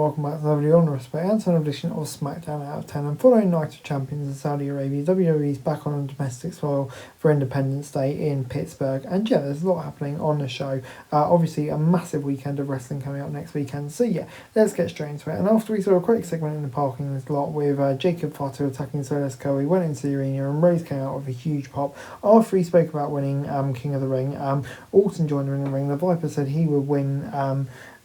welcome back to the Wwenoc Respect and another edition of Smackdown Out of 10. And following Night of Champions in Saudi Arabia, WWE is back on domestic soil for Independence Day in Pittsburgh. And yeah, there's a lot happening on the show. Obviously, a massive weekend of wrestling coming up next weekend. So yeah, let's get straight into it. And after we saw a quick segment in the parking lot with Jacob Fatu attacking Solo Sikoa, we went into the arena and Rose came out with a huge pop. After he spoke about winning King of the Ring, Orton joined her in the ring. The Viper said he would win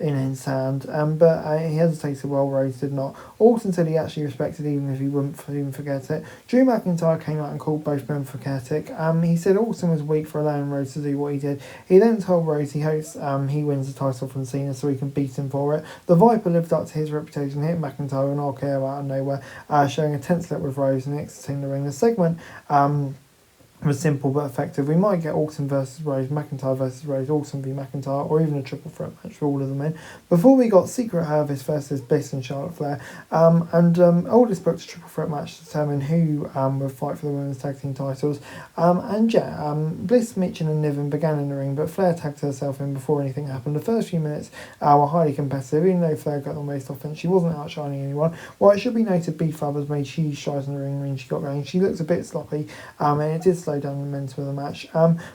in his hand, but he hesitated while Rose did not. Orton said he actually respected even if he wouldn't even forget it. Drew McIntyre came out and called both men pathetic. He said Orton was weak for allowing Rose to do what he did. He then told Rose he hopes he wins the title from Cena so he can beat him for it. The Viper lived up to his reputation, hit McIntyre and RKO out of nowhere, showing a tense look with Rose and exiting the ring. The segment was simple but effective. We might get Orton versus Rose, McIntyre versus Rose, Orton v McIntyre, or even a triple threat match for all of them in. Before we got Secret Service versus Bliss and Charlotte Flair, Oldest booked a triple threat match to determine who would fight for the women's tag team titles. Bliss, Mitchell and Niven began in the ring, but Flair tagged herself in before anything happened. The first few minutes were highly competitive. Even though Flair got the most offense, she wasn't outshining anyone. While it should be noted, B-Fab has made huge strides in the ring when she got going. She looked a bit sloppy, and it did slow down the momentum of the match.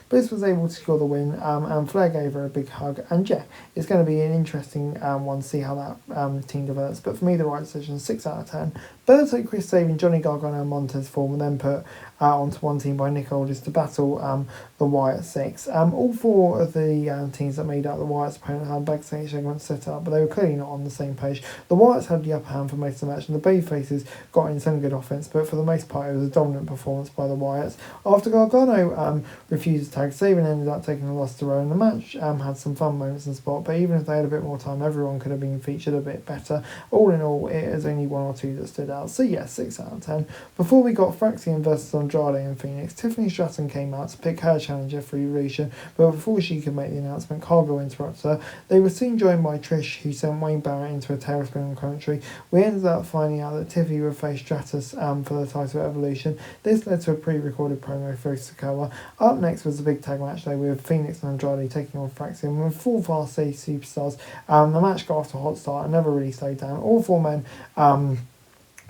Bliss was able to score the win, and Flair gave her a big hug. And yeah, it's going to be an interesting one to see how that team develops. But for me, the right decision, 6 out of 10. Berto, Chris Sabin, Johnny Gargano and Montez form and then put onto one team by Nick Aldis to battle the Wyatt Six. All four of the teams that made up the Wyatt's opponent had backstage segments set up, but they were clearly not on the same page. The Wyatts had the upper hand for most of the match, and the Babyfaces got in some good offense, but for the most part it was a dominant performance by the Wyatts. After Gargano refused to tag, Sabin ended up taking a loss to Rowe, and the match had some fun moments in spot, but even if they had a bit more time, everyone could have been featured a bit better. All in all, it is only one or two that stood out. So yeah, 6 out of 10. Before we got Fraxian versus Andrade and Phoenix, Tiffany Stratton came out to pick her challenger for Evolution, but before she could make the announcement, Cargill interrupted her. They were soon joined by Trish, who sent Wayne Barrett into a tailspin on commentary. We ended up finding out that Tiffy would face Stratus for the title of Evolution. This led to a pre-recorded promo for Sikoa. Up next was the big tag match though, with Phoenix and Andrade taking on Fraxian with 4 Varsity superstars. The match got off to a hot start and never really slowed down. All 4 men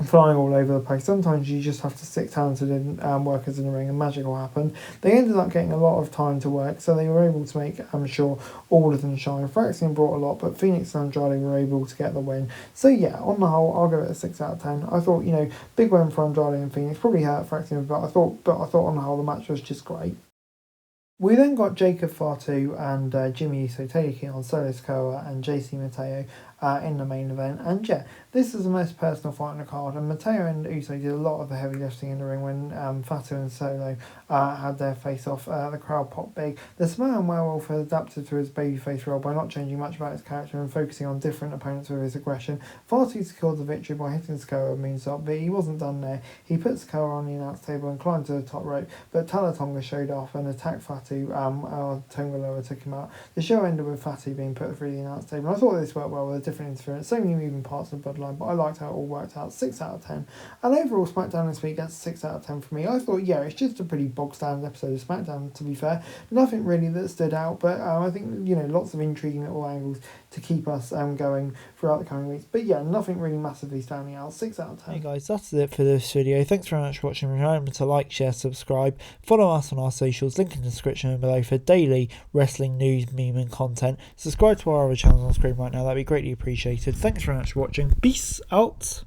flying all over the place. Sometimes you just have to stick talented workers in the ring and magic will happen. They ended up getting a lot of time to work, so they were able to make, I'm sure, all of them shine. Fraxian brought a lot, but Phoenix and Andrade were able to get the win. So yeah, on the whole, I'll give it a 6 out of 10. I thought, big win for Andrade and Phoenix, probably hurt Fraxian, but I thought on the whole the match was just great. We then got Jacob Fatu and Jimmy Uso taking on Solo Sikoa and JC Mateo in the main event. And yeah, this is the most personal fight on the card, and Mateo and Uso did a lot of the heavy lifting in the ring when Fatu and Solo had their face-off. The crowd popped big. The Samoan Werewolf has adapted to his babyface role by not changing much about his character and focusing on different opponents with his aggression. Fatu secured the victory by hitting Sikoa with a moonsault, but he wasn't done there. He put Sikoa on the announce table and climbed to the top rope, but Tala Tonga showed off and attacked Fatu. Tonga Loa took him out. The show ended with Fatu being put through the announce table. I thought this worked well with a different interference, so many moving parts of the bloodline, but I liked how it all worked out. 6 out of 10. And overall, SmackDown this week gets 6 out of 10 for me. I thought, yeah, it's just a pretty bog-standard episode of SmackDown, to be fair. Nothing really that stood out, but I think, lots of intriguing little angles to keep us going throughout the coming weeks. But yeah, nothing really massively standing out. 6 out of 10. Hey guys, that's it for this video. Thanks very much for watching. Remember to like, share, subscribe. Follow us on our socials, link in the description below for daily wrestling news, meme and content. Subscribe to our other channels on screen right now, that'd be greatly appreciated. Thanks very much for watching. Peace out.